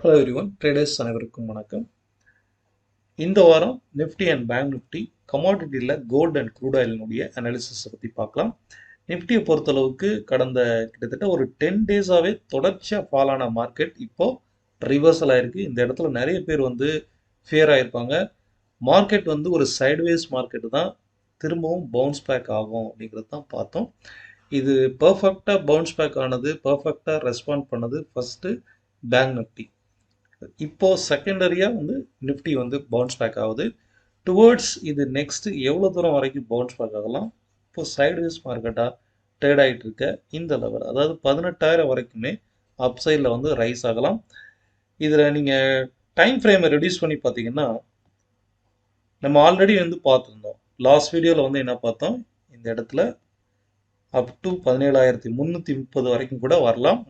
Hello everyone, traders அனைவருக்கும் வணக்கம். இந்த வாரம் நிஃப்டி அண்ட் பேங்க் நிஃப்டி கமாடிட்டியில் கோல்டு அண்ட் க்ரூட் ஆயிலினுடைய அனாலிசிஸை பற்றி பார்க்கலாம். நிஃப்டியை பொறுத்தளவுக்கு கடந்த கிட்டத்தட்ட ஒரு 10 டேஸாகவே தொடர்ச்சியாக ஃபால் ஆன மார்க்கெட் இப்போது ரிவர்சல் ஆகிருக்கு. இந்த இடத்துல நிறைய பேர் ஃபியர் ஆகிருப்பாங்க. மார்க்கெட் ஒரு சைட்வேஸ் மார்க்கெட்டு தான், திரும்பவும் பவுன்ஸ் பேக் ஆகும் அப்படிங்கிறது தான் பார்த்தோம். இது பர்ஃபெக்டாக பவுன்ஸ் பேக் ஆனது, பர்ஃபெக்டாக ரெஸ்பாண்ட் பண்ணது ஃபஸ்ட்டு பேங்க் நிஃப்டி. இப்போ செகண்டரியாக நிஃப்டி பவுன்ஸ் பேக் ஆகுது. டுவர்ட்ஸ் இது நெக்ஸ்ட் எவ்வளோ தூரம் வரைக்கும் பவுன்ஸ் பேக் ஆகலாம்? இப்போ சைட்வேஸ் மார்க்கெட்டாக ட்ரேட் ஆகிட்டு இருக்க இந்த லெவல், அதாவது 18,000 வரைக்குமே அப்சைடில் ரைஸ் ஆகலாம். இதில் நீங்கள் டைம் ஃப்ரேமை ரெடியூஸ் பண்ணி பார்த்தீங்கன்னா, நம்ம ஆல்ரெடி பார்த்துருந்தோம். லாஸ்ட் வீடியோவில் என்ன பார்த்தோம்? இந்த இடத்துல அப் டு 17,330 வரைக்கும் கூட வரலாம்,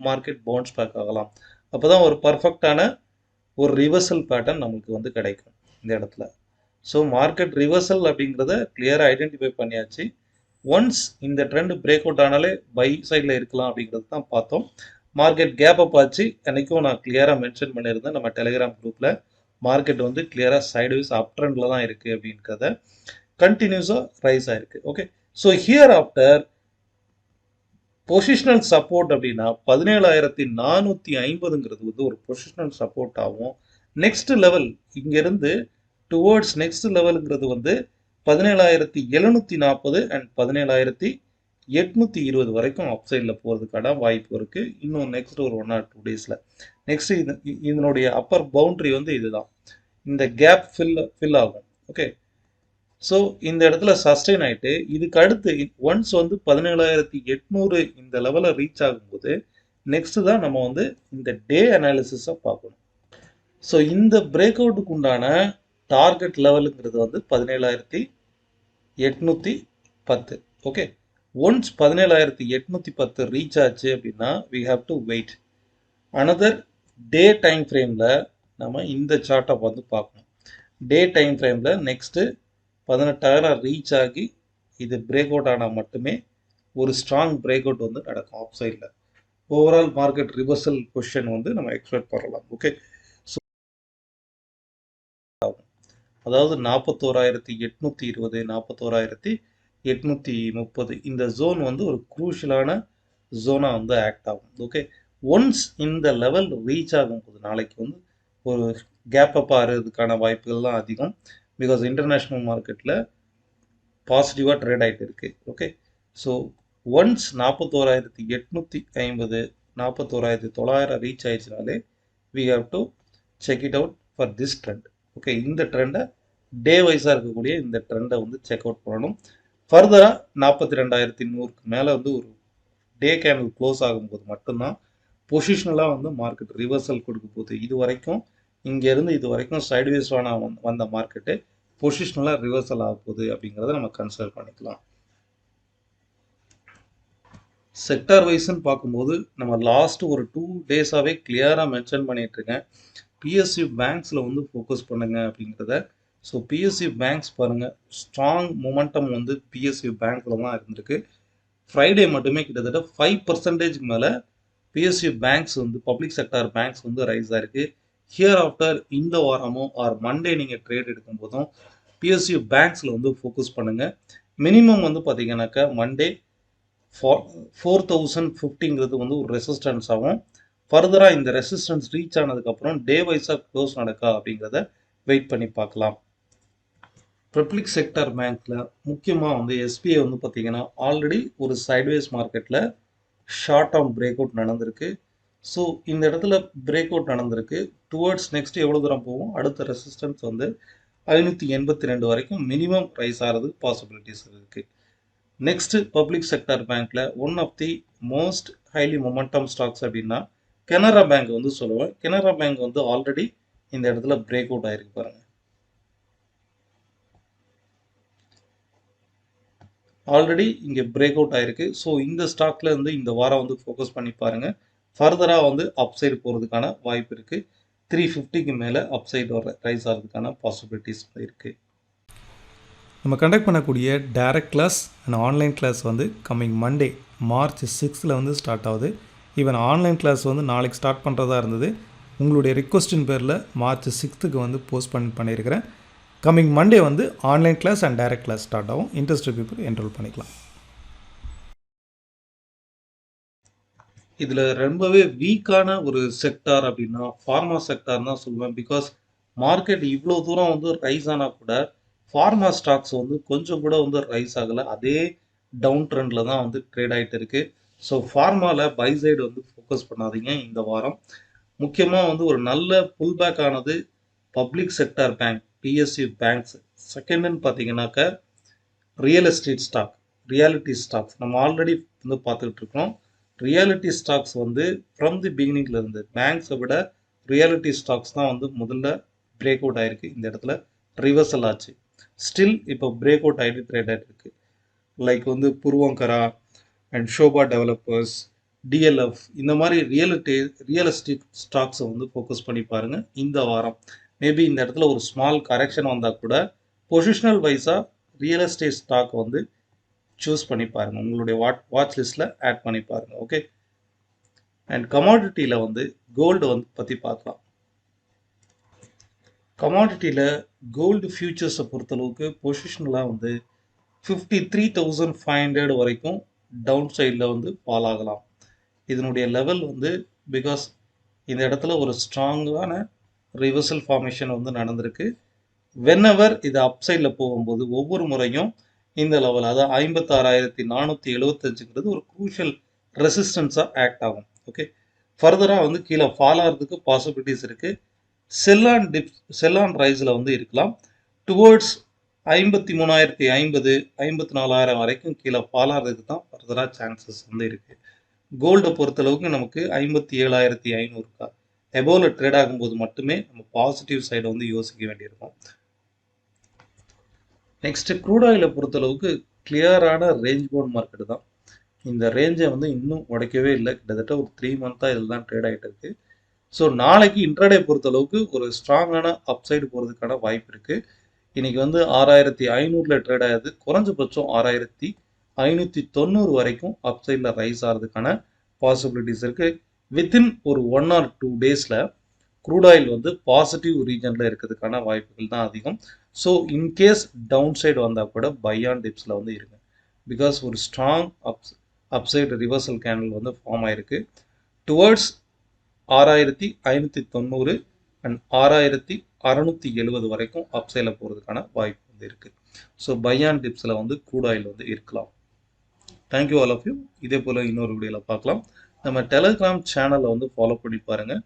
மார்க்கெட் பவுன்ஸ் பேக் ஆகலாம். அப்போ தான் ஒரு பர்ஃபெக்டான ஒரு ரிவர்சல் பேட்டர்ன் நமக்கு கிடைக்கும் இந்த இடத்துல. ஸோ மார்க்கெட் ரிவர்சல் அப்படிங்கிறத கிளியராக ஐடென்டிஃபை பண்ணியாச்சு. ஒன்ஸ் இந்த ட்ரெண்ட் பிரேக் அவுட் ஆனாலே பை சைடில் இருக்கலாம் அப்படிங்கிறது தான் பார்த்தோம். மார்க்கெட் கேப் அப் ஆச்சு. என்றைக்கும் நான் கிளியராக மென்ஷன் பண்ணியிருந்தேன் நம்ம டெலிகிராம் குரூப்பில். மார்க்கெட் கிளியராக சைட்வேஸ் அப் ட்ரெண்டில் தான் இருக்குது அப்படின்றத. கண்டினியூஸாக ரைஸ் ஆகிருக்கு. Okay, so here after positional support அப்படின்னா 17,450 ஒரு பொசிஷனல் சப்போர்ட் ஆகும். நெக்ஸ்ட் லெவல் இங்கிருந்து டுவோர்ட்ஸ் நெக்ஸ்ட் லெவலுங்கிறது 17,740 அண்ட் 17,820 வரைக்கும் அப்சைடில் போகிறதுக்கான வாய்ப்பு இருக்குது. இன்னும் நெக்ஸ்ட் ஒரு 1 or 2 டேஸில். நெக்ஸ்ட் இதனுடைய அப்பர் பவுண்ட்ரி இதுதான். இந்த கேப் ஃபில் ஆகும். ஓகே, ஸோ இந்த இடத்துல சஸ்டெயின் ஆகிட்டு இதுக்கு அடுத்து ஒன்ஸ் 17,800 இந்த லெவலில் ரீச் ஆகும்போது நெக்ஸ்ட் தான் நம்ம இந்த டே அனாலிசிஸை பார்க்கணும். ஸோ இந்த பிரேக் அவுட்டுக்கு உண்டான டார்கெட் லெவலுங்கிறது 17,810. ஓகே, ஒன்ஸ் 17,810 ரீச் ஆச்சு அப்படின்னா we have to wait another day time ஃப்ரேமில். நம்ம இந்த சார்ட்டை பார்க்கணும். டே டைம் ஃப்ரேமில் நெக்ஸ்ட்டு 18,000 ரீச் ஆகி இது பிரேக் அவுட் ஆனால் மட்டுமே ஒரு ஸ்ட்ராங் பிரேக் அவுட் நடக்கும் ஆப் சைடில். ஓவரால் மார்க்கெட் ரிவர்சல் பொசிஷன் நம்ம எக்ஸ்பெக்ட் பண்ணலாம். ஓகே, ஸோ அதாவது 41,820 41,830 இந்த ஜோன் ஒரு குரூஷியலான ஜோனாக ஆக்ட் ஆகும். ஓகே, ஒன்ஸ் இந்த லெவல் ரீச் ஆகும்போது நாளைக்கு ஒரு கேப் அப் ஆகிறதுக்கான வாய்ப்புகள்லாம் அதிகம். பிகாஸ் இன்டர்நேஷ்னல் மார்க்கெட்டில் பாசிட்டிவாக ட்ரேட் ஆகிட்டு இருக்குது. ஓகே, ஸோ ஒன்ஸ் 41,850 41,900 ரீச் ஆயிடுச்சுனாலே we have to check it out for this trend. Okay, இந்த ட்ரெண்டை டே வைஸாக இருக்கக்கூடிய இந்த ட்ரெண்டை செக் அவுட் பண்ணணும். ஃபர்தராக 42,100க்கு மேலே ஒரு டே கேண்டில் க்ளோஸ் ஆகும்போது மட்டும்தான் பொசிஷனலாக மார்க்கெட் ரிவர்சல் கொடுக்க போகுது. இது வரைக்கும் இங்கேருந்து இது வரைக்கும் சைட்வேஸான வந்த மார்க்கெட்டு பொசிஷனலாக ரிவர்சல் ஆக போகுது அப்படிங்கிறத நம்ம கன்சிடர் பண்ணிக்கலாம். செக்டார் வைஸ்ன்னு பார்க்கும்போது நம்ம லாஸ்ட் ஒரு 2 டேஸாகவே கிளியராக மென்ஷன் பண்ணிட்டு இருக்கேன். பிஎஸ்யூ பேங்க்ஸில் ஃபோக்கஸ் பண்ணுங்க அப்படிங்கிறத. ஸோ பிஎஸ்யூ பேங்க்ஸ் பாருங்கள், ஸ்ட்ராங் மொமெண்டம் பிஎஸ்யூ பேங்க்கில் தான் இருந்திருக்கு. ஃப்ரைடே மட்டுமே கிட்டத்தட்ட 5% மேலே PSU banks public sector banks rice ஆயிருக்கு. ஹியர் ஆஃப்டர் இந்த வாரமோ ஆர் மண்டே நீங்கள் ட்ரேட் எடுக்கும் போதும் பிஎஸ்யூ பேங்க்ஸில் ஃபோக்கஸ் பண்ணுங்கள். மினிமம் பார்த்தீங்கன்னாக்கா மண்டே 4,050ங்கிறது ஒரு ரெசிஸ்டன்ஸ் ஆகும். ஃபர்தராக இந்த ரெசிஸ்டன்ஸ் ரீச் ஆனதுக்கப்புறம் டே வைஸாக க்ளோஸ் நடக்கா அப்படிங்கிறத வெயிட் பண்ணி பார்க்கலாம். பப்ளிக் செக்டார் பேங்க்கில் முக்கியமாக எஸ்பிஐ பார்த்தீங்கன்னா ஆல்ரெடி ஒரு சைட்வேஸ் மார்க்கெட்டில் ஷார்ட் டேர்ம் பிரேக் அவுட் நடந்திருக்கு. ஸோ இந்த இடத்துல பிரேக் அவுட் நடந்திருக்கு. டுவர்ட்ஸ் நெக்ஸ்ட் எவ்வளோ தூரம் போகும்? அடுத்த ரெசிஸ்டன்ஸ் 582 வரைக்கும் மினிமம் ரைஸ் ஆகிறது பாசிபிலிட்டிஸ் இருக்குது. நெக்ஸ்ட் பப்ளிக் செக்டார் பேங்க்ல one of the most highly momentum stocks அப்படின்னா கனரா பேங்க் சொல்லுவேன். கனரா பேங்க் ஆல்ரெடி இந்த இடத்துல பிரேக் அவுட் ஆயிருக்கு பாருங்க. ஆல்ரெடி இங்கே பிரேக் அவுட் ஆயிருக்கு. ஸோ இந்த ஸ்டாக்ல இந்த வாரம் ஃபோக்கஸ் பண்ணி பாருங்க. ஃபர்தராக அப்சைடு போகிறதுக்கான வாய்ப்பு இருக்குது. 350க்கு மேலே அப்சைடு ரைஸ் ஆகிறதுக்கான பாசிபிலிட்டிஸ் இருக்குது. நம்ம கண்டக்ட் பண்ணக்கூடிய direct class and online class coming Monday March 6th start ஆகுது. ஈவன் ஆன்லைன் கிளாஸ் நாளைக்கு ஸ்டார்ட் பண்ணுறதா இருந்தது. உங்களுடைய ரிக்வஸ்டின் பேரில் மார்ச் 6க்கு வந்து போஸ்ட் பண்ணியிருக்கிறேன். கம்மிங் மண்டே வந்து online class and direct class start ஆகும். இன்ட்ரெஸ்டட் பீப்புள் என்ரோல் பண்ணிக்கலாம். இதில் ரொம்பவே வீக்கான ஒரு செக்டார் அப்படின்னா ஃபார்மா செக்டார் தான் சொல்லுவேன். பிகாஸ் மார்க்கெட் இவ்வளோ தூரம் வந்து ரைஸ் ஆனால் கூட ஃபார்மா ஸ்டாக்ஸ் வந்து கொஞ்சம் கூட வந்து ரைஸ் ஆகலை. அதே டவுன் ட்ரெண்டில் தான் வந்து ட்ரேட் ஆகிட்டு இருக்கு. ஸோ ஃபார்மாவில் பை சைடு வந்து ஃபோக்கஸ் பண்ணாதீங்க இந்த வாரம். முக்கியமாக வந்து ஒரு நல்ல புல் பேக் ஆனது public sector bank, PSU banks. செகண்ட்னு பார்த்தீங்கன்னாக்க real estate stock, reality stocks நம்ம ஆல்ரெடி வந்து பார்த்துக்கிட்டு இருக்கோம். ரியாலிட்டி ஸ்டாக்ஸ் வந்து ஃப்ரம் தி பிகினிங்ல இருந்து பேங்க்ஸை விட ரியாலிட்டி ஸ்டாக்ஸ் தான் வந்து முதல்ல பிரேக் அவுட் ஆயிருக்கு. இந்த இடத்துல ரிவர்சல் ஆச்சு. ஸ்டில் இப்போ பிரேக் அவுட் ஆகிட்டு ட்ரேட் ஆகிட்டு இருக்கு. லைக் வந்து பூர்வங்கரா அண்ட் ஷோபா டெவலப்பர்ஸ், டிஎல்எஃப், இந்த மாதிரி ரியல் எஸ்டேட் ஸ்டாக்ஸை வந்து ஃபோக்கஸ் பண்ணி பாருங்க இந்த வாரம். மேபி இந்த இடத்துல ஒரு ஸ்மால் கரெக்ஷன் வந்தால் கூட பொசிஷனல் வைஸாக ரியல் எஸ்டேட் ஸ்டாக் வந்து சூஸ் பண்ணி பாருங்கள். உங்களுடைய வாட்ச் லிஸ்ட்டில் ஆட் பண்ணி பாருங்கள். ஓகே. அண்ட் கமாடிட்டியில் வந்து கோல்டு வந்து பற்றி பார்க்கலாம். கமாடிட்டியில் கோல்டு ஃபியூச்சர்ஸை பொறுத்தளவுக்கு பொசிஷனலாக வந்து 53,500 வரைக்கும் டவுன் சைடில் வந்து ஃபால் ஆகலாம். இதனுடைய லெவல் வந்து பிகாஸ் இந்த இடத்துல ஒரு ஸ்ட்ராங்கான ரிவர்சல் ஃபார்மேஷன் வந்து நடந்திருக்கு. வென்எவர் இது அப்சைடில் போகும்போது ஒவ்வொரு முறையும் இந்த லெவல், அதாவது 56,475ங்கிறது ஒரு க்ரூஷியல் ரெசிஸ்டன்ஸாக ஆக்ட் ஆகும். ஓகே. ஃபர்தராக வந்து கீழே ஃபால் ஆகிறதுக்கு பாசிபிலிட்டிஸ் இருக்குது. செல்லான் ரைஸில் வந்து இருக்கலாம். டுவோர்ட்ஸ் 53,050, 54,000 வரைக்கும் கீழே ஃபால் ஆகிறதுக்கு தான் ஃபர்தராக சான்சஸ் வந்து இருக்குது. கோல்டை பொறுத்தளவுக்கு நமக்கு 57,500 எபோவில் ட்ரேட் ஆகும்போது மட்டுமே நம்ம பாசிட்டிவ் சைடை வந்து யோசிக்க வேண்டியிருக்கும். நெக்ஸ்ட் க்ரூட் ஆயிலை பொறுத்தளவுக்கு கிளியரான ரேஞ்ச் பவுண்ட் மார்க்கெட் தான். இந்த ரேஞ்சை வந்து இன்னும் உடைக்கவே இல்லை. கிட்டத்தட்ட ஒரு 3 மந்த்தாக இதில் தான் ட்ரேட் ஆகிட்டு இருக்கு. ஸோ நாளைக்கு இன்ட்ராடே பொறுத்தளவுக்கு ஒரு ஸ்ட்ராங்கான அப்சைடு போகிறதுக்கான வாய்ப்பு இருக்குது. இன்னைக்கு வந்து 6,500 ட்ரேட் ஆகுது. குறைஞ்சபட்சம் 6,590 வரைக்கும் அப்சைடில் ரைஸ் ஆகிறதுக்கான பாசிபிலிட்டிஸ் இருக்குது. வித்தின் ஒரு 1 or 2 டேஸில் க்ரூட் ஆயில் வந்து பாசிட்டிவ் ரீஜனில் இருக்கிறதுக்கான வாய்ப்புகள் தான் அதிகம். ஸோ இன்கேஸ் டவுன் சைடு வந்தால் கூட பை ஆன் டிப்ஸில் வந்து இருங்க. பிகாஸ் ஒரு ஸ்ட்ராங் அப்சைடு ரிவர்சல் கேண்டில் வந்து ஃபார்ம் ஆயிருக்கு. டுவர்ட்ஸ் 6,590 அண்ட் 6,670 வரைக்கும் அப்சைடில் போகிறதுக்கான வாய்ப்பு வந்து இருக்குது. ஸோ பை ஆன் டிப்ஸில் வந்து க்ரூட் ஆயில் வந்து இருக்கலாம். Thank you all of you. இதே போல் இன்னொரு வீடியோவில் பார்க்கலாம். நம்ம டெலிகிராம் சேனலை வந்து ஃபாலோ பண்ணி பாருங்கள்.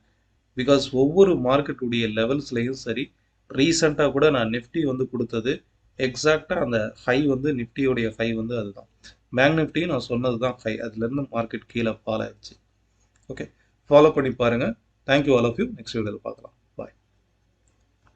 பிகாஸ் ஒவ்வொரு மார்க்கெட்டுடைய லெவல்ஸ்லையும் சரி, ரீசெண்டாக கூட நான் நிஃப்டி வந்து கொடுத்தது எக்ஸாக்டாக அந்த ஹை வந்து நிஃப்டியோடைய ஹை வந்து அதுதான். பேங்க் நிஃப்டியும் நான் சொன்னது தான் ஹை. அதுலேருந்து மார்க்கெட் கீழே ஃபால் ஆயிடுச்சு. ஓகே, ஃபாலோ பண்ணி பாருங்கள். Thank you all of you. Next வீடியோவில் பார்க்கலாம்.